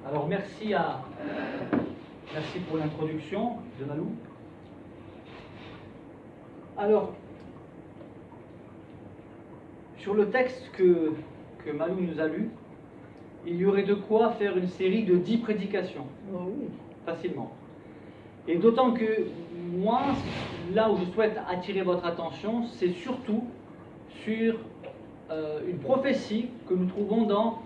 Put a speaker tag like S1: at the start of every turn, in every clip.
S1: Alors merci pour l'introduction de Malou. Alors, sur le texte que Malou nous a lu, il y aurait de quoi faire une série de 10 prédications.
S2: Oh oui.
S1: Facilement. Et d'autant que moi, là où je souhaite attirer votre attention, c'est surtout sur une prophétie que nous trouvons dans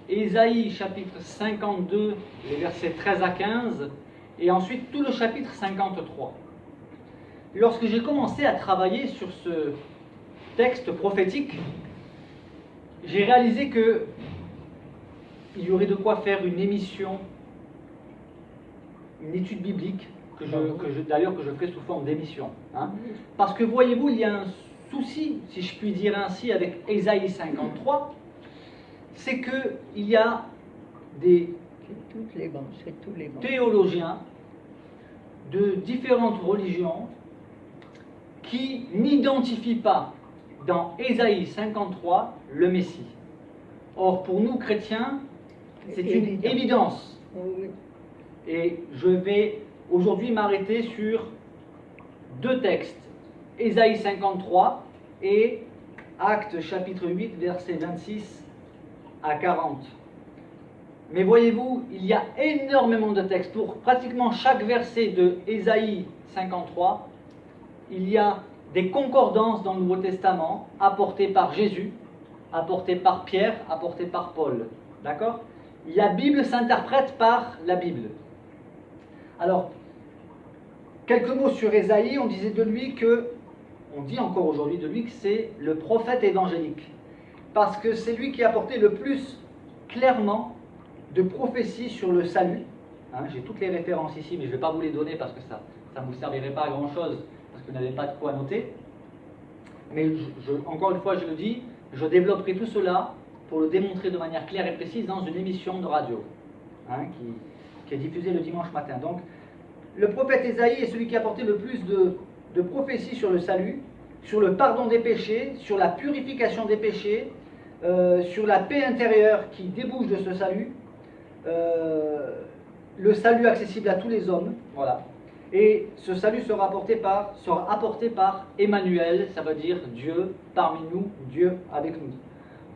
S1: Ésaïe chapitre 52, les versets 13 à 15, et ensuite tout le chapitre 53. Lorsque j'ai commencé à travailler sur ce texte prophétique, j'ai réalisé que il y aurait de quoi faire une émission, une étude biblique, d'ailleurs que je ferai sous forme d'émission. Hein. Parce que voyez-vous, il y a un souci, si je puis dire ainsi, avec Ésaïe 53, c'est qu'il y a des théologiens de différentes religions qui n'identifient pas dans Ésaïe 53 le Messie. Or, pour nous chrétiens, c'est une évidence.
S2: Oui.
S1: Et je vais aujourd'hui m'arrêter sur deux textes, Ésaïe 53 et Actes chapitre 8, versets 26 à 40. Mais voyez-vous, il y a énormément de textes. Pour pratiquement chaque verset de Ésaïe 53, il y a des concordances dans le Nouveau Testament apportées par Jésus, apportées par Pierre, apportées par Paul. D'accord ? La Bible s'interprète par la Bible. Alors, quelques mots sur Ésaïe. On disait de lui on dit encore aujourd'hui de lui que c'est le prophète évangélique. Parce que c'est lui qui a apporté le plus clairement de prophéties sur le salut. Hein, j'ai toutes les références ici, mais je ne vais pas vous les donner parce que ça ne vous servirait pas à grand chose, parce que vous n'avez pas de quoi noter. Mais encore une fois, je le dis, je développerai tout cela pour le démontrer de manière claire et précise dans une émission de radio, hein, qui est diffusée le dimanche matin. Donc, le prophète Ésaïe est celui qui a apporté le plus de prophéties sur le salut, sur le pardon des péchés, sur la purification des péchés, sur la paix intérieure qui débouche de ce salut, le salut accessible à tous les hommes, voilà. Et ce salut sera apporté par Emmanuel, ça veut dire Dieu parmi nous, Dieu avec nous.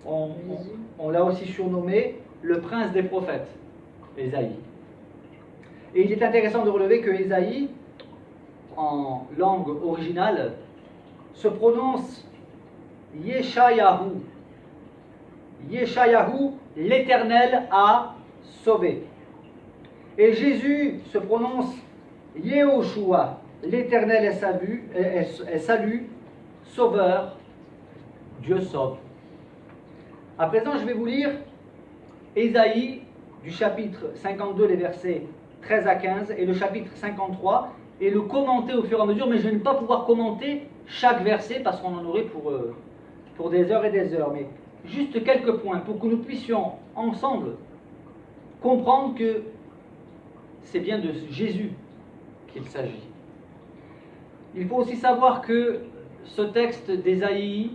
S1: On l'a aussi surnommé le prince des prophètes, Ésaïe. Et il est intéressant de relever que Ésaïe, en langue originale, se prononce Yeshayahu. Yeshayahu, l'Éternel a sauvé. Et Jésus se prononce Yehoshua, l'Éternel est salut, sauveur, Dieu sauve. À présent, je vais vous lire Ésaïe du chapitre 52, les versets 13 à 15, et le chapitre 53, et le commenter au fur et à mesure, mais je ne vais pas pouvoir commenter chaque verset parce qu'on en aurait pour des heures et des heures. Mais juste quelques points pour que nous puissions ensemble comprendre que c'est bien de Jésus qu'il s'agit. Il faut aussi savoir que ce texte d'Ésaïe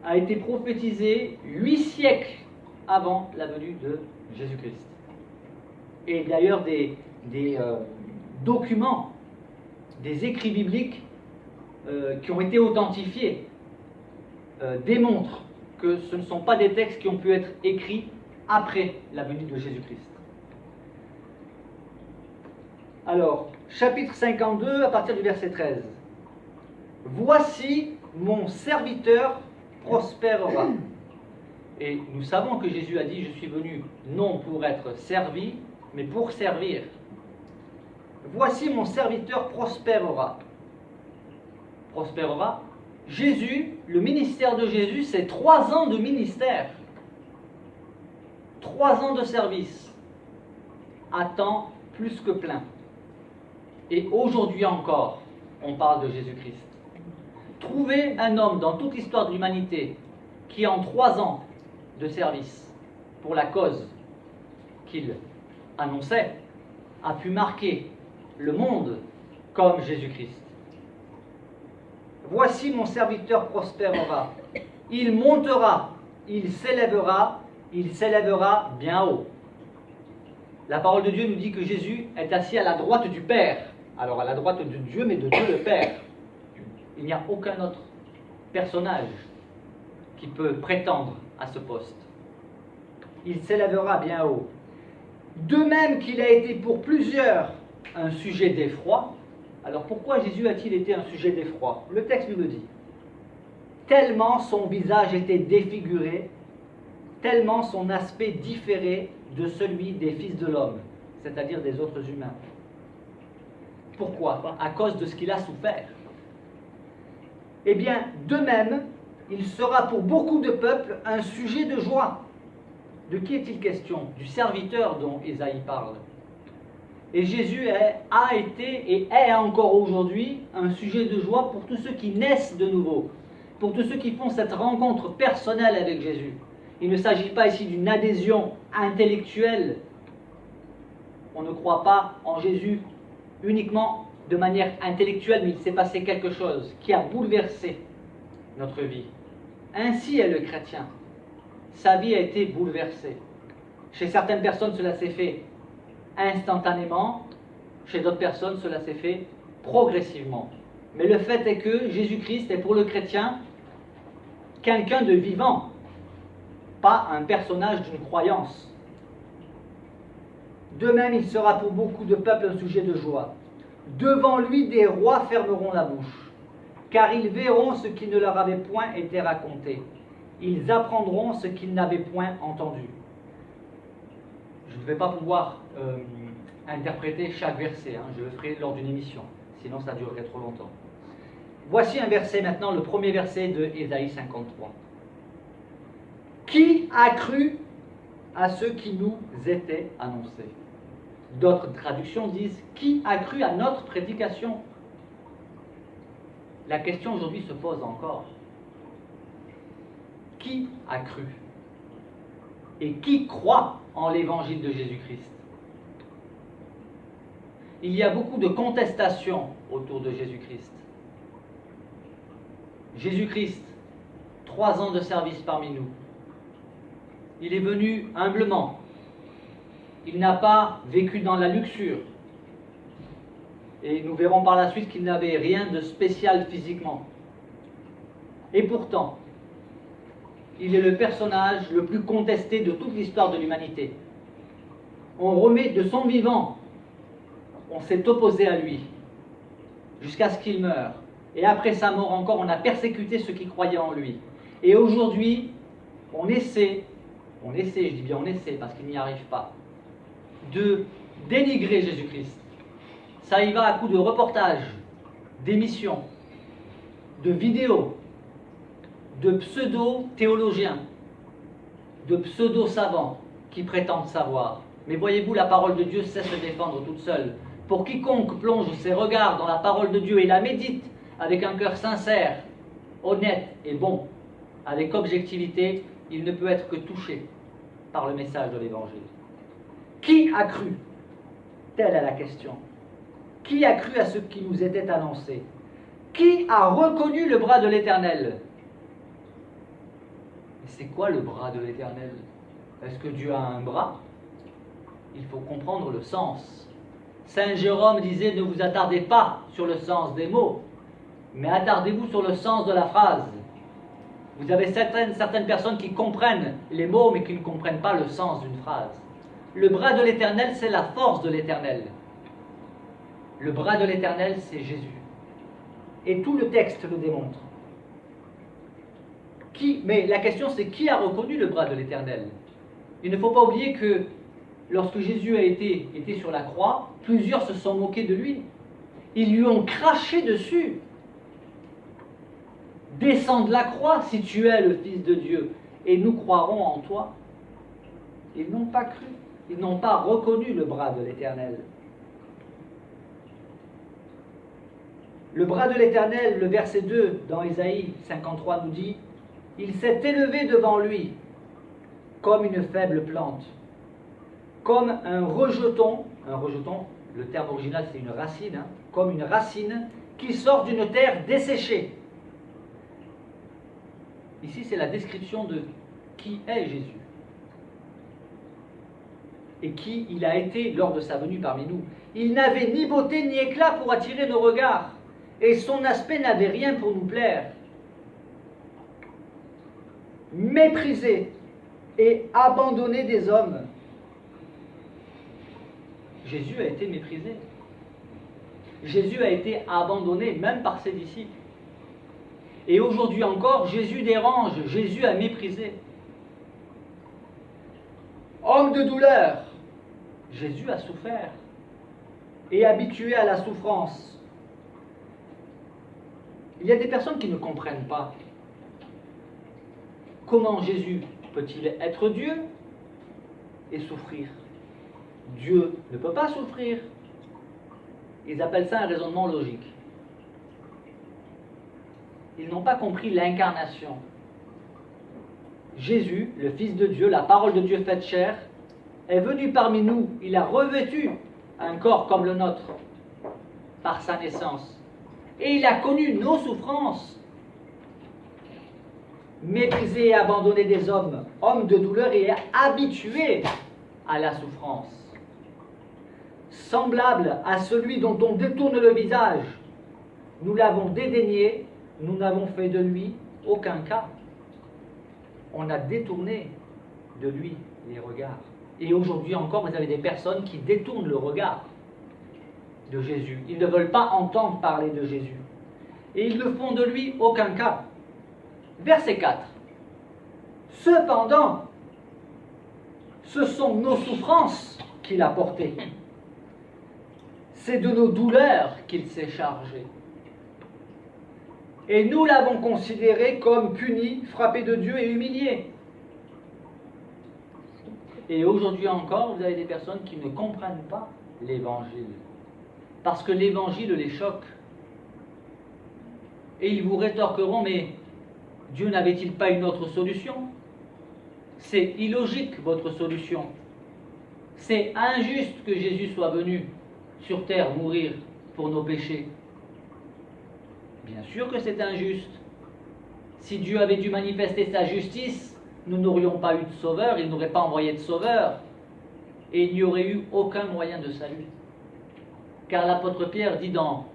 S1: a été prophétisé 8 siècles avant la venue de Jésus-Christ. Et d'ailleurs, des documents, des écrits bibliques qui ont été authentifiés démontrent que ce ne sont pas des textes qui ont pu être écrits après la venue de Jésus-Christ. Alors, chapitre 52, à partir du verset 13. « Voici mon serviteur prospérera. » Et nous savons que Jésus a dit « Je suis venu non pour être servi, mais pour servir. » Voici mon serviteur prospérera. Prospérera. Jésus, le ministère de Jésus, c'est 3 ans de ministère. 3 ans de service. À temps plus que plein. Et aujourd'hui encore, on parle de Jésus-Christ. Trouvez un homme dans toute l'histoire de l'humanité qui, en 3 ans de service pour la cause qu'il annonçait, a pu marquer le monde comme Jésus-Christ. Voici mon serviteur prospérera. Il montera, il s'élèvera bien haut. La parole de Dieu nous dit que Jésus est assis à la droite du Père. Alors à la droite de Dieu, mais de Dieu le Père. Il n'y a aucun autre personnage qui peut prétendre à ce poste. Il s'élèvera bien haut. De même qu'il a été pour plusieurs un sujet d'effroi, alors pourquoi Jésus a-t-il été un sujet d'effroi? Le texte nous le dit. Tellement son visage était défiguré, tellement son aspect différait de celui des fils de l'homme, c'est-à-dire des autres humains. Pourquoi? À cause de ce qu'il a souffert. Eh bien, de même, il sera pour beaucoup de peuples un sujet de joie. De qui est-il question? Du serviteur dont Ésaïe parle. Et Jésus a été et est encore aujourd'hui un sujet de joie pour tous ceux qui naissent de nouveau, pour tous ceux qui font cette rencontre personnelle avec Jésus. Il ne s'agit pas ici d'une adhésion intellectuelle. On ne croit pas en Jésus uniquement de manière intellectuelle, mais il s'est passé quelque chose qui a bouleversé notre vie. Ainsi est le chrétien. Sa vie a été bouleversée. Chez certaines personnes, cela s'est fait instantanément. Chez d'autres personnes, cela s'est fait progressivement. Mais le fait est que Jésus-Christ est pour le chrétien quelqu'un de vivant, pas un personnage d'une croyance. De même, il sera pour beaucoup de peuples un sujet de joie. Devant lui, des rois fermeront la bouche, car ils verront ce qui ne leur avait point été raconté. Ils apprendront ce qu'ils n'avaient point entendu. Je ne vais pas pouvoir interpréter chaque verset, je le ferai lors d'une émission, sinon ça durerait trop longtemps. Voici un verset maintenant, le premier verset de Ésaïe 53. Qui a cru à ce qui nous était annoncé? D'autres traductions disent qui a cru à notre prédication? La question aujourd'hui se pose encore. Qui a cru? Et qui croit en l'évangile de Jésus-Christ? Il y a beaucoup de contestations autour de Jésus-Christ. Jésus-Christ, 3 ans de service parmi nous. Il est venu humblement. Il n'a pas vécu dans la luxure. Et nous verrons par la suite qu'il n'avait rien de spécial physiquement. Et pourtant, il est le personnage le plus contesté de toute l'histoire de l'humanité. On remet de son vivant, on s'est opposé à lui, jusqu'à ce qu'il meure. Et après sa mort encore, on a persécuté ceux qui croyaient en lui. Et aujourd'hui, on essaie, je dis bien on essaie parce qu'il n'y arrive pas, de dénigrer Jésus-Christ. Ça y va à coup de reportages, d'émissions, de vidéos, de pseudo-théologiens, de pseudo-savants qui prétendent savoir. Mais voyez-vous, la parole de Dieu sait se défendre toute seule. Pour quiconque plonge ses regards dans la parole de Dieu et la médite avec un cœur sincère, honnête et bon, avec objectivité, il ne peut être que touché par le message de l'Évangile. Qui a cru? Telle est la question. Qui a cru à ce qui nous était annoncé? Qui a reconnu le bras de l'Éternel? Mais c'est quoi le bras de l'Éternel? Est-ce que Dieu a un bras? Il faut comprendre le sens. Saint Jérôme disait, ne vous attardez pas sur le sens des mots, mais attardez-vous sur le sens de la phrase. Vous avez certaines personnes qui comprennent les mots, mais qui ne comprennent pas le sens d'une phrase. Le bras de l'Éternel, c'est la force de l'Éternel. Le bras de l'Éternel, c'est Jésus. Et tout le texte le démontre. Mais la question, c'est qui a reconnu le bras de l'Éternel? Il ne faut pas oublier que lorsque Jésus a été sur la croix, plusieurs se sont moqués de lui. Ils lui ont craché dessus. Descends de la croix si tu es le Fils de Dieu, et nous croirons en toi. Ils n'ont pas cru. Ils n'ont pas reconnu le bras de l'Éternel. Le bras de l'Éternel, le verset 2 dans Ésaïe 53 nous dit « Il s'est élevé devant lui comme une faible plante, comme un rejeton, le terme original c'est une racine, comme une racine qui sort d'une terre desséchée. » Ici c'est la description de qui est Jésus. et qui il a été lors de sa venue parmi nous. Il n'avait ni beauté ni éclat pour attirer nos regards, et son aspect n'avait rien pour nous plaire. Méprisé et abandonné des hommes. Jésus a été méprisé. Jésus a été abandonné même par ses disciples. Et aujourd'hui encore, Jésus dérange, Jésus a méprisé. Homme de douleur, Jésus a souffert et habitué à la souffrance. Il y a des personnes qui ne comprennent pas. Comment Jésus peut-il être Dieu et souffrir? Dieu ne peut pas souffrir. Ils appellent ça un raisonnement logique. Ils n'ont pas compris l'incarnation. Jésus, le Fils de Dieu, la parole de Dieu faite chair, est venu parmi nous. Il a revêtu un corps comme le nôtre par sa naissance. Et il a connu nos souffrances. Méprisé et abandonné des hommes, homme de douleur et habitué à la souffrance. Semblable à celui dont on détourne le visage, nous l'avons dédaigné, nous n'avons fait de lui aucun cas. On a détourné de lui les regards. Et aujourd'hui encore, vous avez des personnes qui détournent le regard de Jésus. Ils ne veulent pas entendre parler de Jésus. Et ils ne font de lui aucun cas. Verset 4. Cependant, ce sont nos souffrances qu'il a portées. C'est de nos douleurs qu'il s'est chargé. Et nous l'avons considéré comme puni, frappé de Dieu et humilié. Et aujourd'hui encore, vous avez des personnes qui ne comprennent pas l'Évangile. Parce que l'Évangile les choque. Et ils vous rétorqueront, mais Dieu n'avait-il pas une autre solution? C'est illogique, votre solution. C'est injuste que Jésus soit venu sur terre mourir pour nos péchés. Bien sûr que c'est injuste. Si Dieu avait dû manifester sa justice, nous n'aurions pas eu de sauveur, il n'aurait pas envoyé de sauveur, et il n'y aurait eu aucun moyen de salut. Car l'apôtre Pierre dit dans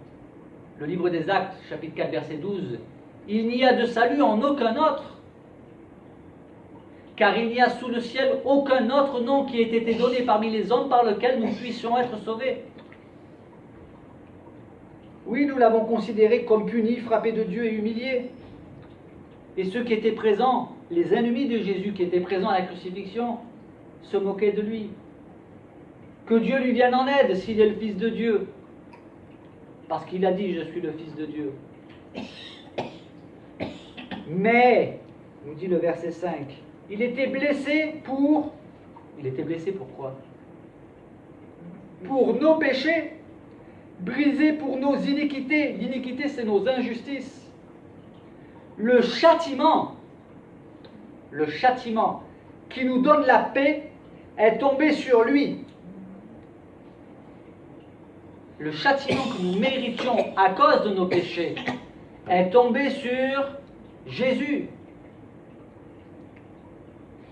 S1: le livre des Actes, chapitre 4, verset 12, « Il n'y a de salut en aucun autre, car il n'y a sous le ciel aucun autre nom qui ait été donné parmi les hommes par lequel nous puissions être sauvés. » Oui, nous l'avons considéré comme puni, frappé de Dieu et humilié. Et ceux qui étaient présents, les ennemis de Jésus qui étaient présents à la crucifixion, se moquaient de lui. Que Dieu lui vienne en aide s'il est le Fils de Dieu. Parce qu'il a dit, je suis le Fils de Dieu. Mais, nous dit le verset 5, il était blessé pour... Il était blessé pourquoi? Pour nos péchés, brisé pour nos iniquités. L'iniquité, c'est nos injustices. Le châtiment qui nous donne la paix est tombé sur lui. Le châtiment que nous méritions à cause de nos péchés est tombé sur Jésus.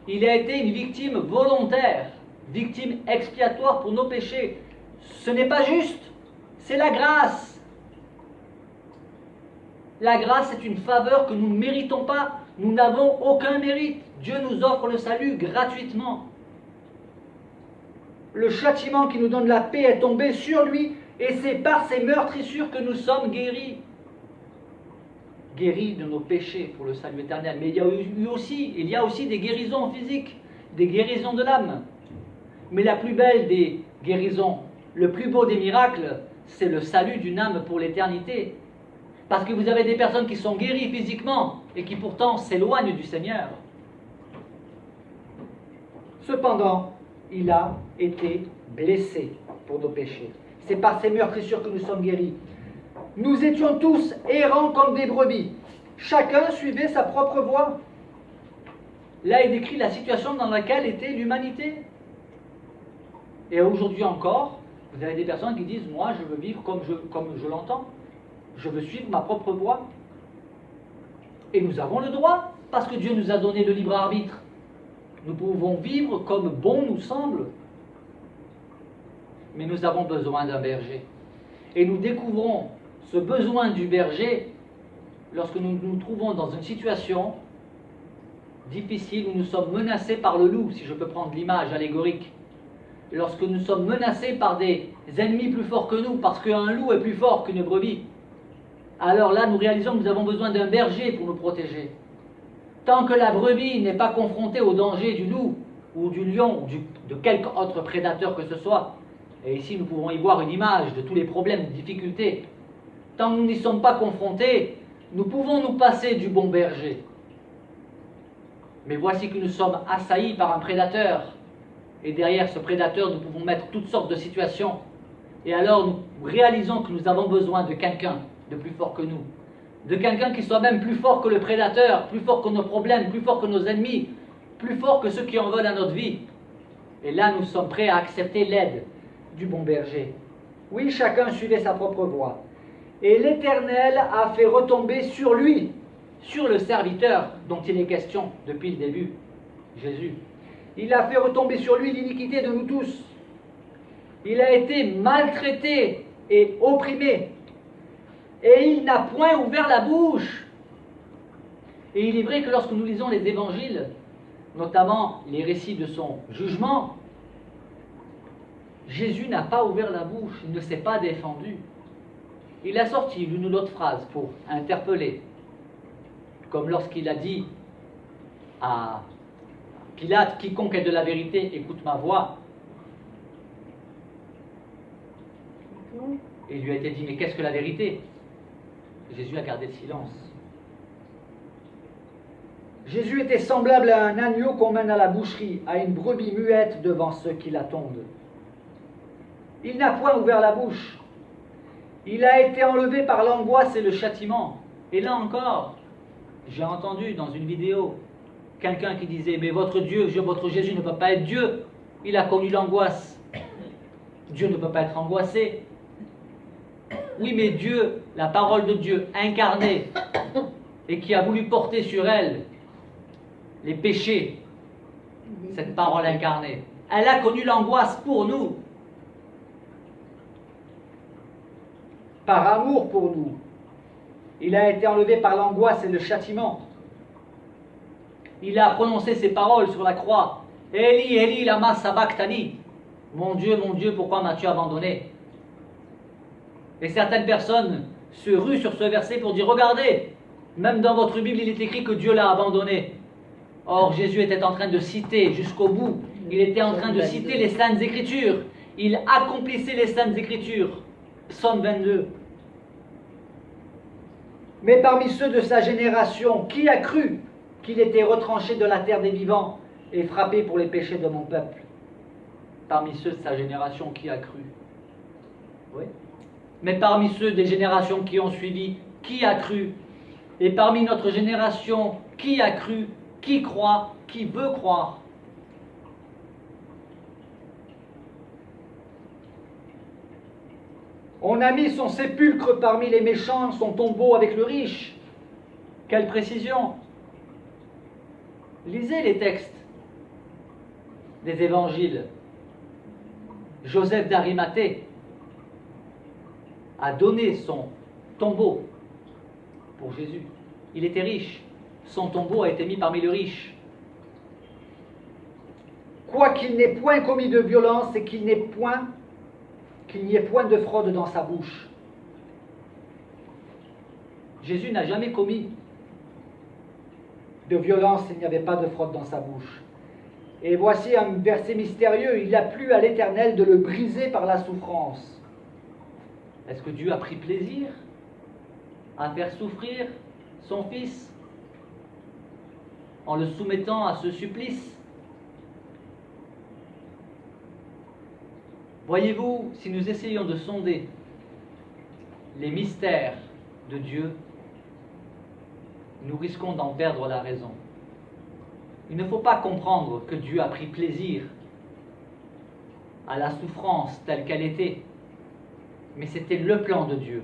S1: Il a été une victime volontaire, victime expiatoire pour nos péchés. Ce n'est pas juste, c'est la grâce. La grâce est une faveur que nous ne méritons pas. Nous n'avons aucun mérite. Dieu nous offre le salut gratuitement. Le châtiment qui nous donne la paix est tombé sur lui, et c'est par ses meurtrissures que nous sommes guéris. Guéris de nos péchés pour le salut éternel. Mais il y a aussi des guérisons physiques, des guérisons de l'âme. Mais la plus belle des guérisons, le plus beau des miracles, c'est le salut d'une âme pour l'éternité. Parce que vous avez des personnes qui sont guéries physiquement et qui pourtant s'éloignent du Seigneur. Cependant, il a été blessé pour nos péchés. C'est par ses meurtrissures que nous sommes guéris. Nous étions tous errants comme des brebis. Chacun suivait sa propre voie. Là, il décrit la situation dans laquelle était l'humanité. Et aujourd'hui encore, vous avez des personnes qui disent « Moi, je veux vivre comme je l'entends. Je veux suivre ma propre voie. » Et nous avons le droit, parce que Dieu nous a donné le libre arbitre. Nous pouvons vivre comme bon nous semble. mais nous avons besoin d'un berger. Et nous découvrons ce besoin du berger lorsque nous nous trouvons dans une situation difficile où nous sommes menacés par le loup, si je peux prendre l'image allégorique. Lorsque nous sommes menacés par des ennemis plus forts que nous, parce qu'un loup est plus fort qu'une brebis, alors là nous réalisons que nous avons besoin d'un berger pour nous protéger. Tant que la brebis n'est pas confrontée au danger du loup, ou du lion, ou de quelque autre prédateur que ce soit, et ici nous pouvons y voir une image de tous les problèmes, de difficultés, tant que nous n'y sommes pas confrontés, nous pouvons nous passer du bon berger. Mais voici que nous sommes assaillis par un prédateur, et derrière ce prédateur nous pouvons mettre toutes sortes de situations, et alors nous réalisons que nous avons besoin de quelqu'un de plus fort que nous, de quelqu'un qui soit même plus fort que le prédateur, plus fort que nos problèmes, plus fort que nos ennemis, plus fort que ceux qui en veulent à notre vie. Et là nous sommes prêts à accepter l'aide du bon berger. Oui, chacun suivait sa propre voie. Et l'Éternel a fait retomber sur lui, sur le serviteur dont il est question depuis le début, Jésus. Il a fait retomber sur lui l'iniquité de nous tous. Il a été maltraité et opprimé. Et il n'a point ouvert la bouche. Et il est vrai que lorsque nous lisons les évangiles, notamment les récits de son jugement, Jésus n'a pas ouvert la bouche, il ne s'est pas défendu. Il a sorti l'une ou l'autre phrase pour interpeller, comme lorsqu'il a dit à Pilate, quiconque est de la vérité, écoute ma voix. Et il lui a été dit, mais qu'est-ce que la vérité? Jésus a gardé le silence. Jésus était semblable à un agneau qu'on mène à la boucherie, à une brebis muette devant ceux qui l'attendent. Il n'a point ouvert la bouche. Il a été enlevé par l'angoisse et le châtiment. Et là encore, j'ai entendu dans une vidéo quelqu'un qui disait, mais votre Dieu, votre Jésus ne peut pas être Dieu. Il a connu l'angoisse. Dieu ne peut pas être angoissé. Oui, mais Dieu, la parole de Dieu incarnée, et qui a voulu porter sur elle les péchés, cette parole incarnée, elle a connu l'angoisse pour nous. Par amour pour nous. Il a été enlevé par l'angoisse et le châtiment. Il a prononcé ces paroles sur la croix. Eli, Eli, lama sabachthani. Mon Dieu, pourquoi m'as-tu abandonné? Et certaines personnes se ruent sur ce verset pour dire, regardez, même dans votre Bible, il est écrit que Dieu l'a abandonné. Or, Jésus était en train de citer jusqu'au bout. Il était en train de citer les Saintes Écritures. Il accomplissait les Saintes Écritures. Psaume 22. Mais parmi ceux de sa génération, qui a cru qu'il était retranché de la terre des vivants et frappé pour les péchés de mon peuple? Parmi ceux de sa génération, qui a cru? Oui. Mais parmi ceux des générations qui ont suivi, qui a cru? Et parmi notre génération, qui a cru? Qui croit? Qui veut croire? On a mis son sépulcre parmi les méchants, son tombeau avec le riche. Quelle précision! Lisez les textes des évangiles. Joseph d'Arimathée a donné son tombeau pour Jésus. Il était riche. Son tombeau a été mis parmi les riches. Quoiqu'il n'ait point commis de violence et qu'il n'y ait point de fraude dans sa bouche. Jésus n'a jamais commis de violence, il n'y avait pas de fraude dans sa bouche. Et voici un verset mystérieux, il a plu à l'Éternel de le briser par la souffrance. Est-ce que Dieu a pris plaisir à faire souffrir son Fils en le soumettant à ce supplice? Voyez-vous, si nous essayons de sonder les mystères de Dieu, nous risquons d'en perdre la raison. Il ne faut pas comprendre que Dieu a pris plaisir à la souffrance telle qu'elle était, mais c'était le plan de Dieu.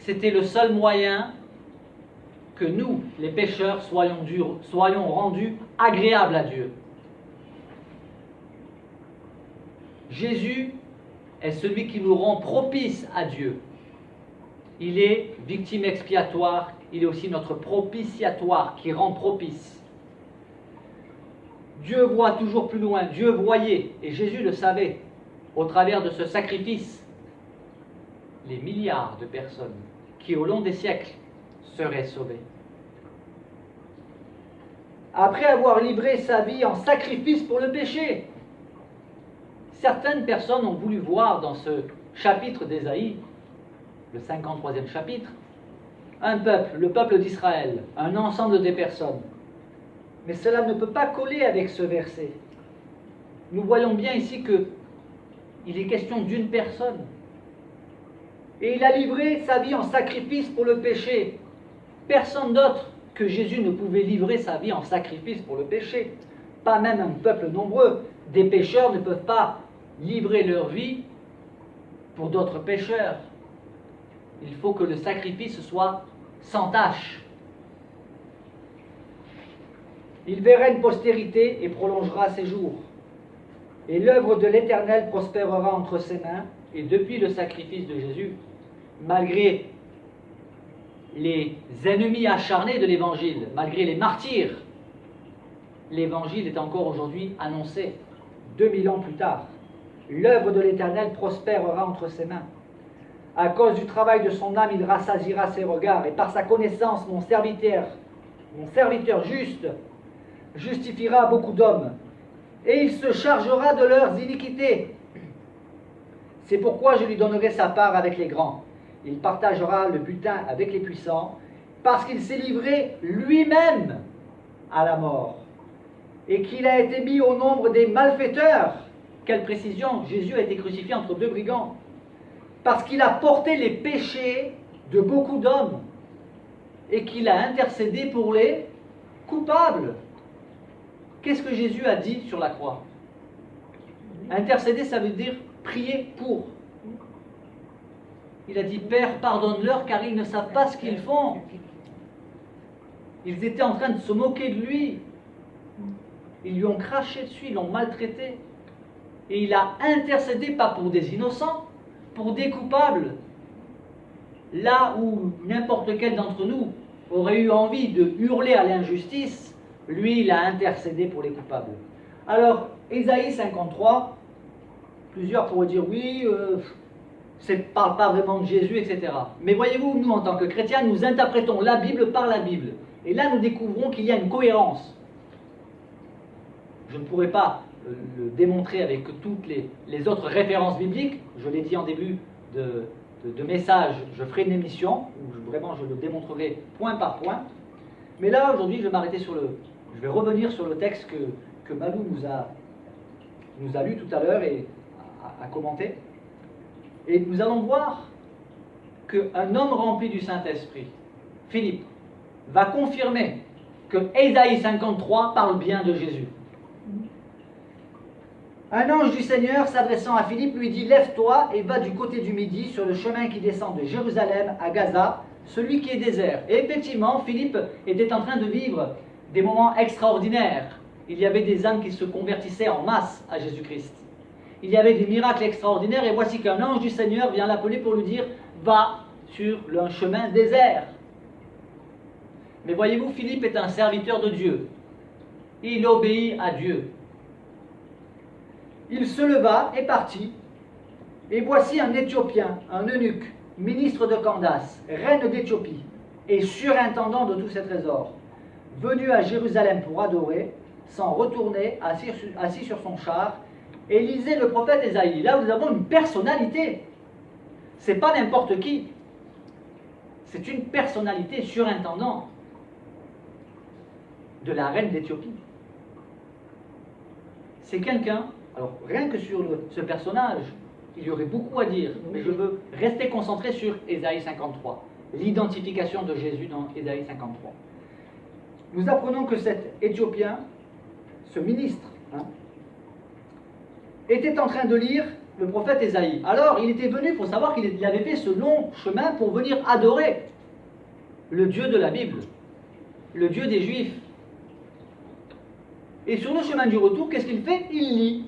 S1: C'était le seul moyen que nous, les pécheurs, soyons rendus agréables à Dieu. Jésus est celui qui nous rend propice à Dieu. Il est victime expiatoire, il est aussi notre propitiatoire qui rend propice. Dieu voit toujours plus loin, Dieu voyait, et Jésus le savait, au travers de ce sacrifice, les milliards de personnes qui au long des siècles seraient sauvées. Après avoir livré sa vie en sacrifice pour le péché, certaines personnes ont voulu voir dans ce chapitre d'Ésaïe, le 53e chapitre, un peuple, le peuple d'Israël, un ensemble de personnes. Mais cela ne peut pas coller avec ce verset. Nous voyons bien ici qu'il est question d'une personne. Et il a livré sa vie en sacrifice pour le péché. Personne d'autre que Jésus ne pouvait livrer sa vie en sacrifice pour le péché. Pas même un peuple nombreux. Des pécheurs ne peuvent pas livrer leur vie pour d'autres pécheurs. Il faut que le sacrifice soit sans tache. Il verra une postérité et prolongera ses jours. Et l'œuvre de l'Éternel prospérera entre ses mains. Et depuis le sacrifice de Jésus, malgré les ennemis acharnés de l'Évangile, malgré les martyrs, l'Évangile est encore aujourd'hui annoncé, 2000 ans plus tard. L'œuvre de l'Éternel prospérera entre ses mains. À cause du travail de son âme, il rassasiera ses regards, et par sa connaissance, mon serviteur juste, justifiera beaucoup d'hommes, et il se chargera de leurs iniquités. C'est pourquoi je lui donnerai sa part avec les grands. Il partagera le butin avec les puissants, parce qu'il s'est livré lui-même à la mort, et qu'il a été mis au nombre des malfaiteurs. Quelle précision! Jésus a été crucifié entre deux brigands, parce qu'il a porté les péchés de beaucoup d'hommes, et qu'il a intercédé pour les coupables. Qu'est-ce que Jésus a dit sur la croix? Intercéder, ça veut dire prier pour. Il a dit, Père, pardonne-leur car ils ne savent pas ce qu'ils font. Ils étaient en train de se moquer de lui. Ils lui ont craché dessus, ils l'ont maltraité. Et il a intercédé pas pour des innocents, pour des coupables. Là où n'importe quel d'entre nous aurait eu envie de hurler à l'injustice, lui, il a intercédé pour les coupables. Alors, Ésaïe 53, plusieurs pourraient dire, oui, ça ne parle pas vraiment de Jésus, etc. Mais voyez-vous, nous, en tant que chrétiens, nous interprétons la Bible par la Bible. Et là, nous découvrons qu'il y a une cohérence. Je ne pourrais pas le démontrer avec toutes les autres références bibliques. Je l'ai dit en début de message, je ferai une émission où vraiment je le démontrerai point par point. Mais là, aujourd'hui, je vais m'arrêter je vais revenir sur le texte que Malou nous a lu tout à l'heure et a commenté. Et nous allons voir qu'un homme rempli du Saint-Esprit, Philippe, va confirmer que Ésaïe 53 parle bien de Jésus. Un ange du Seigneur s'adressant à Philippe lui dit « Lève-toi et va du côté du Midi sur le chemin qui descend de Jérusalem à Gaza, celui qui est désert. » Et effectivement, Philippe était en train de vivre des moments extraordinaires. Il y avait des âmes qui se convertissaient en masse à Jésus-Christ. Il y avait des miracles extraordinaires et voici qu'un ange du Seigneur vient l'appeler pour lui dire « Va sur un chemin désert. » Mais voyez-vous, Philippe est un serviteur de Dieu. Il obéit à Dieu. Il se leva et partit, et voici un Éthiopien, un eunuque, ministre de Candace, reine d'Éthiopie, et surintendant de tous ses trésors, venu à Jérusalem pour adorer, s'en retournait, assis sur son char, et lisait le prophète Ésaïe. Là, nous avons une personnalité. C'est pas n'importe qui. C'est une personnalité surintendante de la reine d'Éthiopie. C'est quelqu'un. Alors, rien que sur ce personnage, il y aurait beaucoup à dire, mais je veux rester concentré sur Ésaïe 53, l'identification de Jésus dans Ésaïe 53. Nous apprenons que cet Éthiopien, ce ministre, était en train de lire le prophète Ésaïe. Alors, il était venu, il faut savoir qu'il avait fait ce long chemin pour venir adorer le Dieu de la Bible, le Dieu des Juifs. Et sur le chemin du retour, qu'est-ce qu'il fait? Il lit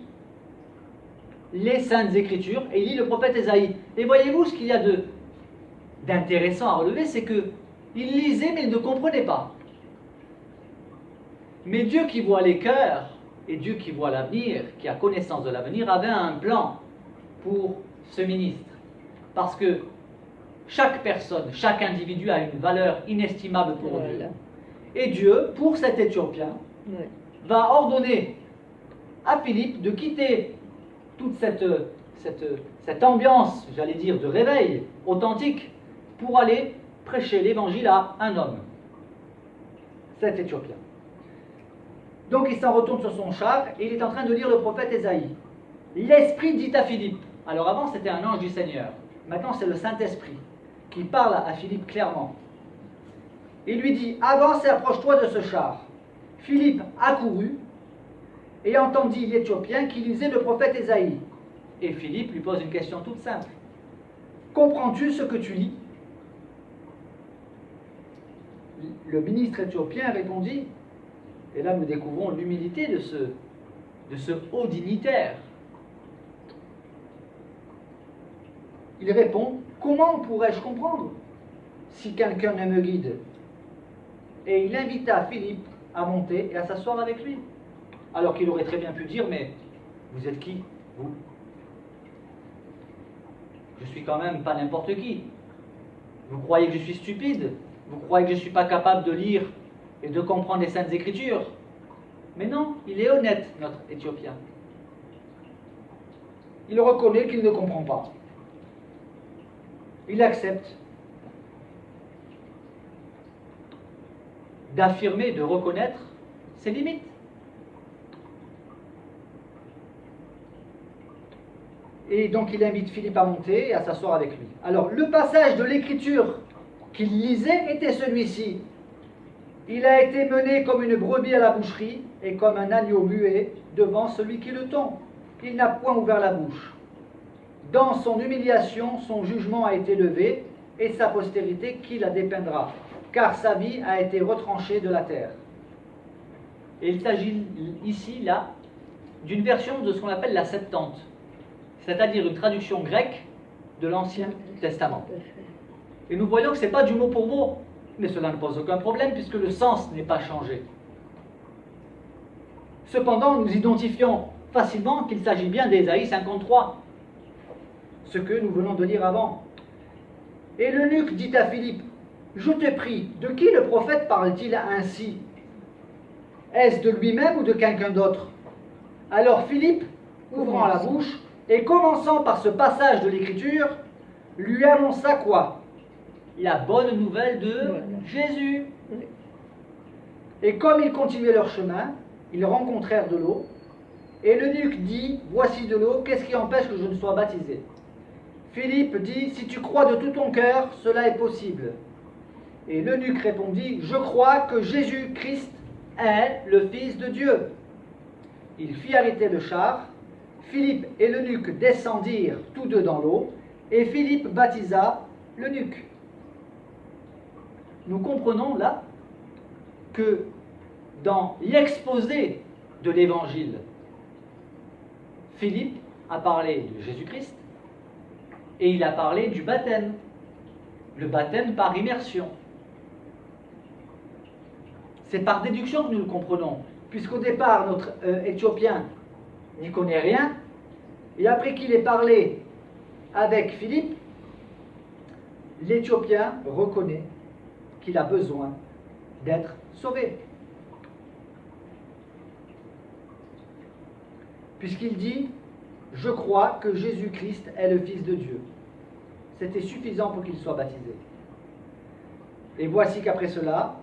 S1: les Saintes Écritures et il lit le prophète Ésaïe. Et voyez-vous, ce qu'il y a d'intéressant à relever, c'est que il lisait mais il ne comprenait pas. Mais Dieu qui voit les cœurs et Dieu qui voit l'avenir, qui a connaissance de l'avenir, avait un plan pour ce ministre. Parce que chaque personne, chaque individu a une valeur inestimable pour Dieu. Et Dieu, pour cet Éthiopien, va ordonner à Philippe de quitter toute cette ambiance, j'allais dire, de réveil authentique pour aller prêcher l'évangile à un homme, cet Éthiopien. Donc il s'en retourne sur son char et il est en train de lire le prophète Ésaïe. L'Esprit dit à Philippe, alors avant c'était un ange du Seigneur, maintenant c'est le Saint-Esprit qui parle à Philippe clairement. Il lui dit, avance et approche-toi de ce char. Philippe accourut et entendit l'Éthiopien qui lisait le prophète Ésaïe. Et Philippe lui pose une question toute simple. Comprends-tu ce que tu lis? Le ministre éthiopien répondit, et là nous découvrons l'humilité de ce haut dignitaire. Il répond, comment pourrais-je comprendre si quelqu'un ne me guide? Et il invita Philippe à monter et à s'asseoir avec lui. Alors qu'il aurait très bien pu dire, mais vous êtes qui, vous? Je suis quand même pas n'importe qui. Vous croyez que je suis stupide? Vous croyez que je ne suis pas capable de lire et de comprendre les Saintes Écritures? Mais non, il est honnête, notre Éthiopien. Il reconnaît qu'il ne comprend pas. Il accepte d'affirmer, de reconnaître ses limites. Et donc il invite Philippe à monter et à s'asseoir avec lui. Alors le passage de l'Écriture qu'il lisait était celui-ci. Il a été mené comme une brebis à la boucherie et comme un agneau muet devant celui qui le tond. Il n'a point ouvert la bouche. Dans son humiliation, son jugement a été levé et sa postérité qui la dépeindra, car sa vie a été retranchée de la terre. Et il s'agit ici, là, d'une version de ce qu'on appelle la Septante, c'est-à-dire une traduction grecque de l'Ancien Testament. Et nous voyons que ce n'est pas du mot pour mot, mais cela ne pose aucun problème puisque le sens n'est pas changé. Cependant, nous identifions facilement qu'il s'agit bien d'Ésaïe 53, ce que nous venons de lire avant. Et l'eunuque dit à Philippe, « Je te prie, de qui le prophète parle-t-il ainsi? Est-ce de lui-même ou de quelqu'un d'autre » Alors Philippe, ouvrant la bouche, et commençant par ce passage de l'Écriture, lui annonça quoi? La bonne nouvelle de Jésus. Et comme ils continuaient leur chemin, ils rencontrèrent de l'eau, et l'eunuque dit, « Voici de l'eau, qu'est-ce qui empêche que je ne sois baptisé » Philippe dit, « Si tu crois de tout ton cœur, cela est possible. » Et l'eunuque répondit, « Je crois que Jésus-Christ est le Fils de Dieu. » Il fit arrêter le char. Philippe et l'eunuque descendirent tous deux dans l'eau, et Philippe baptisa l'eunuque. Nous comprenons là que dans l'exposé de l'Évangile, Philippe a parlé de Jésus-Christ et il a parlé du baptême, le baptême par immersion. C'est par déduction que nous le comprenons, puisqu'au départ, notre Éthiopien n'y connaît rien, et après qu'il ait parlé avec Philippe, l'Éthiopien reconnaît qu'il a besoin d'être sauvé. Puisqu'il dit, « Je crois que Jésus-Christ est le Fils de Dieu. » C'était suffisant pour qu'il soit baptisé. Et voici qu'après cela,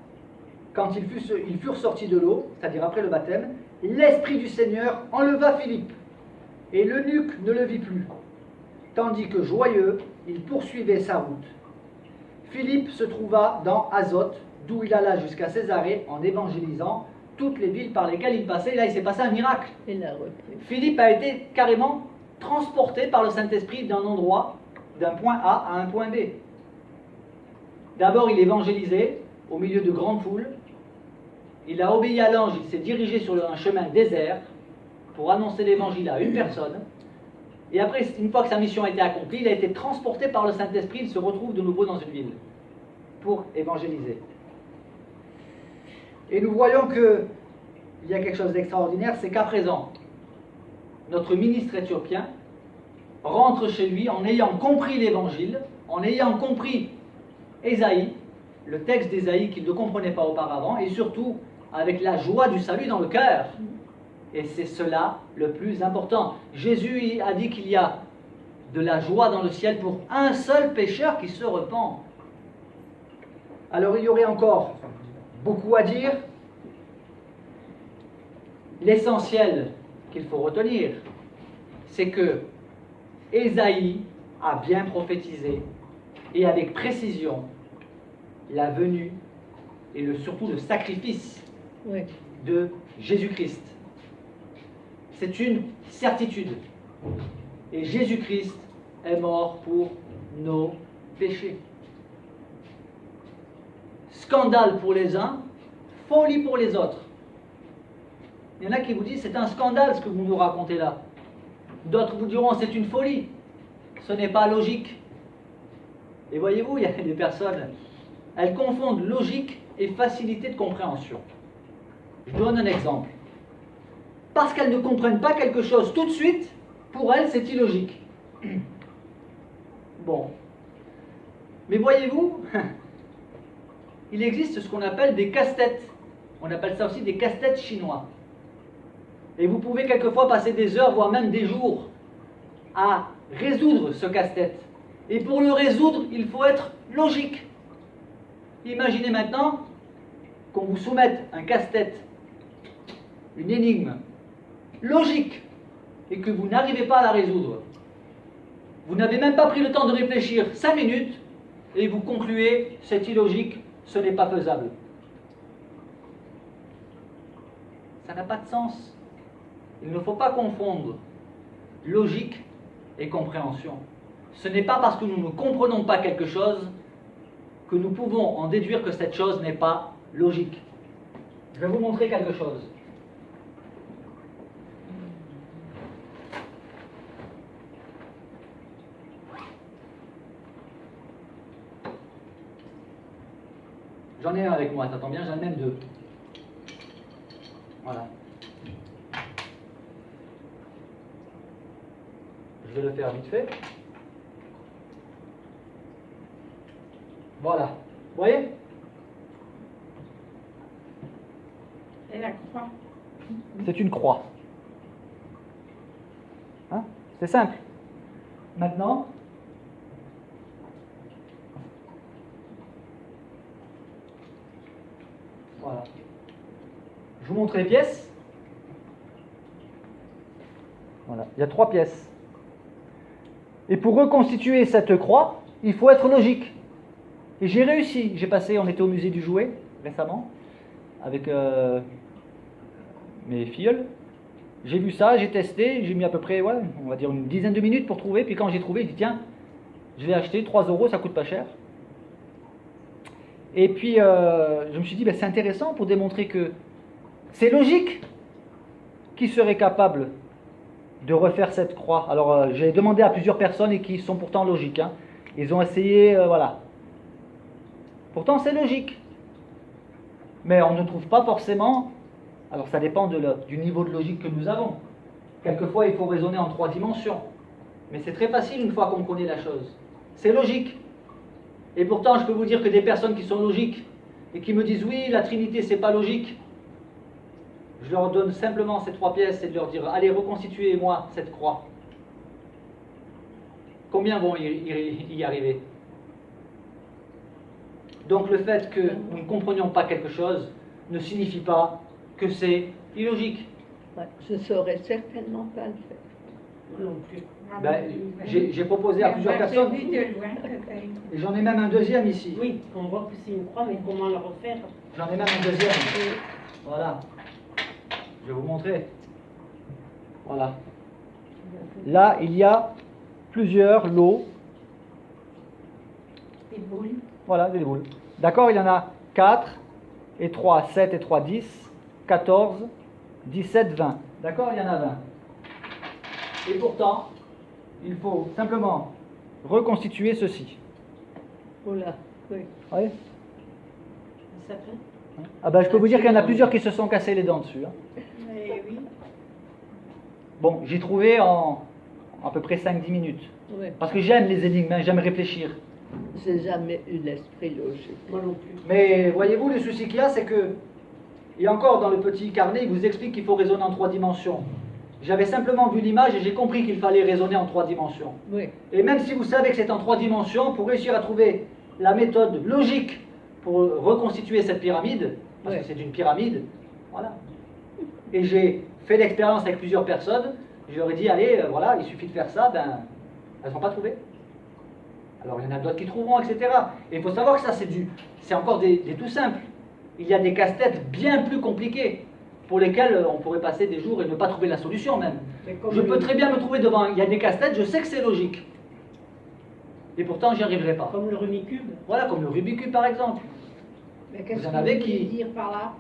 S1: quand ils furent sortis de l'eau, c'est-à-dire après le baptême, l'Esprit du Seigneur enleva Philippe, et l'eunuque ne le vit plus, tandis que joyeux, il poursuivait sa route. Philippe se trouva dans Azote, d'où il alla jusqu'à Césarée en évangélisant toutes les villes par lesquelles il passait. Et là, il s'est passé un miracle. Philippe a été carrément transporté par le Saint-Esprit d'un endroit, d'un point A à un point B. D'abord, il évangélisait au milieu de grandes foules. Il a obéi à l'ange, il s'est dirigé sur un chemin désert pour annoncer l'évangile à une personne. Et après, une fois que sa mission a été accomplie, il a été transporté par le Saint-Esprit, il se retrouve de nouveau dans une ville pour évangéliser. Et nous voyons qu'il y a quelque chose d'extraordinaire, c'est qu'à présent, notre ministre éthiopien rentre chez lui en ayant compris l'évangile, en ayant compris Ésaïe, le texte d'Ésaïe qu'il ne comprenait pas auparavant, et surtout avec la joie du salut dans le cœur. Et c'est cela le plus important. Jésus a dit qu'il y a de la joie dans le ciel pour un seul pécheur qui se repent. Alors il y aurait encore beaucoup à dire. L'essentiel qu'il faut retenir, c'est que Ésaïe a bien prophétisé et avec précision la venue et surtout le sacrifice de Jésus-Christ. C'est une certitude. Et Jésus-Christ est mort pour nos péchés. Scandale pour les uns, folie pour les autres. Il y en a qui vous disent c'est un scandale ce que vous nous racontez là. D'autres vous diront c'est une folie. Ce n'est pas logique. Et voyez-vous, il y a des personnes, elles confondent logique et facilité de compréhension. Je donne un exemple. Parce qu'elles ne comprennent pas quelque chose tout de suite, pour elles c'est illogique. Bon. Mais voyez-vous, il existe ce qu'on appelle des casse-têtes. On appelle ça aussi des casse-têtes chinois. Et vous pouvez quelquefois passer des heures, voire même des jours, à résoudre ce casse-tête. Et pour le résoudre, il faut être logique. Imaginez maintenant qu'on vous soumette un casse-tête, une énigme logique, et que vous n'arrivez pas à la résoudre. Vous n'avez même pas pris le temps de réfléchir 5 minutes, et vous concluez, c'est illogique, ce n'est pas faisable. Ça n'a pas de sens. Il ne faut pas confondre logique et compréhension. Ce n'est pas parce que nous ne comprenons pas quelque chose que nous pouvons en déduire que cette chose n'est pas logique. Je vais vous montrer quelque chose. J'en ai un avec moi, ça tombe bien, j'en ai même deux. Voilà. Je vais le faire vite fait. Voilà. Vous voyez?
S2: Et la croix.
S1: C'est une croix. Hein? C'est simple. Maintenant, voilà. Je vous montre les pièces. Voilà. Il y a 3 pièces. Et pour reconstituer cette croix, il faut être logique. Et j'ai réussi. On était au musée du jouet récemment, avec mes filleuls. J'ai vu ça, j'ai testé, j'ai mis à peu près, on va dire une dizaine de minutes pour trouver. Puis quand j'ai trouvé, j'ai dit tiens, je vais acheter 3 €, ça coûte pas cher. Et puis je me suis dit, c'est intéressant pour démontrer que c'est logique. Qui serait capable de refaire cette croix? Alors j'ai demandé à plusieurs personnes et qui sont pourtant logiques. Hein. Ils ont essayé, voilà. Pourtant c'est logique. Mais on ne trouve pas forcément. Alors ça dépend du niveau de logique que nous avons. Quelquefois il faut raisonner en 3 dimensions. Mais c'est très facile une fois qu'on connaît la chose. C'est logique. Et pourtant je peux vous dire que des personnes qui sont logiques et qui me disent oui, la Trinité c'est pas logique, je leur donne simplement ces 3 pièces et de leur dire allez reconstituez-moi cette croix. Combien vont y arriver? Donc le fait que nous ne comprenions pas quelque chose ne signifie pas que c'est illogique.
S3: Ouais, je ne saurais certainement pas le faire.
S2: Non plus.
S1: J'ai proposé à plusieurs personnes,
S2: J'ai vu de loin peut-être.
S1: et j'en ai même un deuxième ici.
S2: Oui, on voit que c'est une croix, mais comment le refaire?
S1: J'en ai même un deuxième. Voilà. Je vais vous montrer. Voilà. Là, il y a plusieurs lots.
S2: Des boules.
S1: Voilà, des boules. D'accord, il y en a 4, et 3, 7 et 3, 10, 14, 17, 20. D'accord, il y en a 20. Et pourtant, il faut simplement reconstituer ceci.
S3: Voilà, oui.
S1: Oui.
S2: Ça fait.
S1: Ah ben, je peux vous dire qu'il y en a plusieurs qui se sont cassés les dents dessus. Hein.
S2: Oui.
S1: Bon, j'ai trouvé en à peu près 5-10 minutes.
S3: Oui.
S1: Parce que j'aime les énigmes, hein, j'aime réfléchir.
S3: J'ai jamais eu l'esprit logique.
S2: Moi non plus.
S1: Mais voyez-vous, le souci qu'il y a, c'est que, et encore dans le petit carnet, il vous explique qu'il faut raisonner en 3 dimensions. J'avais simplement vu l'image et j'ai compris qu'il fallait raisonner en 3 dimensions.
S3: Oui.
S1: Et même si vous savez que c'est en 3 dimensions, pour réussir à trouver la méthode logique pour reconstituer cette pyramide, parce que c'est une pyramide, voilà. Et j'ai fait l'expérience avec plusieurs personnes, je leur ai dit, allez, voilà, il suffit de faire ça, ben, elles n'ont pas trouvé. Alors il y en a d'autres qui trouveront, etc. Et il faut savoir que ça, c'est encore des tout simples. Il y a des casse-têtes bien plus compliqués, pour lesquels on pourrait passer des jours et ne pas trouver la solution même. Je peux très bien me trouver devant, il y a des casse-têtes, je sais que c'est logique. Et pourtant, j'y arriverai pas.
S2: Comme le Rubik's Cube.
S1: Voilà, comme le Rubik's Cube par exemple.
S4: Mais qu'est-ce
S1: Vous en
S4: que
S1: avez
S4: vous voulez
S1: qui-
S4: dire par là?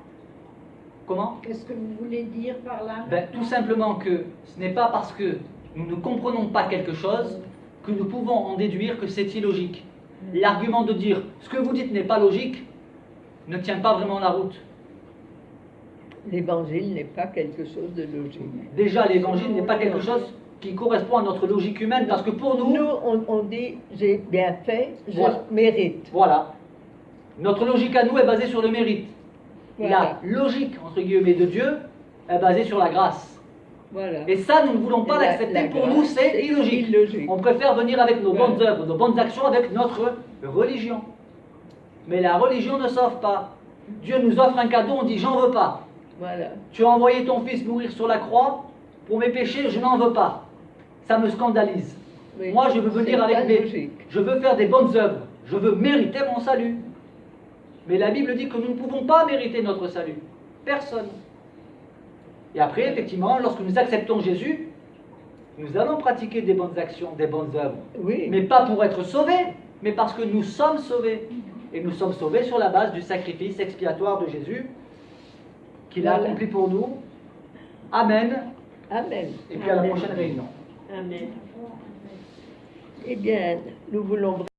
S1: Comment?
S4: Qu'est-ce que vous voulez dire par là?
S1: Ben, tout simplement que ce n'est pas parce que nous ne comprenons pas quelque chose que nous pouvons en déduire que c'est illogique. L'argument de dire ce que vous dites n'est pas logique ne tient pas vraiment la route.
S3: L'évangile n'est pas quelque chose de logique.
S1: Déjà, l'évangile n'est pas quelque chose qui correspond à notre logique humaine, parce que pour nous,
S3: Nous, on dit j'ai bien fait, je
S1: Voilà.
S3: mérite.
S1: voilà, notre logique à nous est basée sur le mérite.
S3: Voilà.
S1: La logique, entre guillemets, de Dieu est basée sur la grâce.
S3: Voilà.
S1: Et ça, nous ne voulons pas
S3: Et la
S1: l'accepter. Pour
S3: grâce,
S1: nous, c'est
S3: c'est
S1: illogique.
S3: illogique.
S1: On préfère venir avec nos bonnes
S3: Voilà.
S1: œuvres, nos bonnes actions, avec notre religion. Mais la religion ne sauve pas. Dieu nous offre un cadeau, on dit j'en veux pas.
S3: Voilà.
S1: Tu as envoyé ton fils mourir sur la croix pour mes péchés, je n'en veux pas. Ça me scandalise.
S3: Oui.
S1: Moi, je veux venir
S3: C'est
S1: avec
S3: pas
S1: mes...
S3: logique.
S1: Je veux faire des bonnes œuvres. Je veux mériter mon salut. Mais la Bible dit que nous ne pouvons pas mériter notre salut. Personne. Et après, effectivement, lorsque nous acceptons Jésus, nous allons pratiquer des bonnes actions, des bonnes œuvres.
S3: Oui.
S1: Mais pas pour être sauvés, mais parce que nous sommes sauvés. Et nous sommes sauvés sur la base du sacrifice expiatoire de Jésus qu'il a
S3: Voilà.
S1: accompli pour nous. Amen.
S3: Amen.
S1: Et puis à la
S2: Amen.
S1: prochaine réunion.
S2: Amen.
S3: Eh bien, nous voulons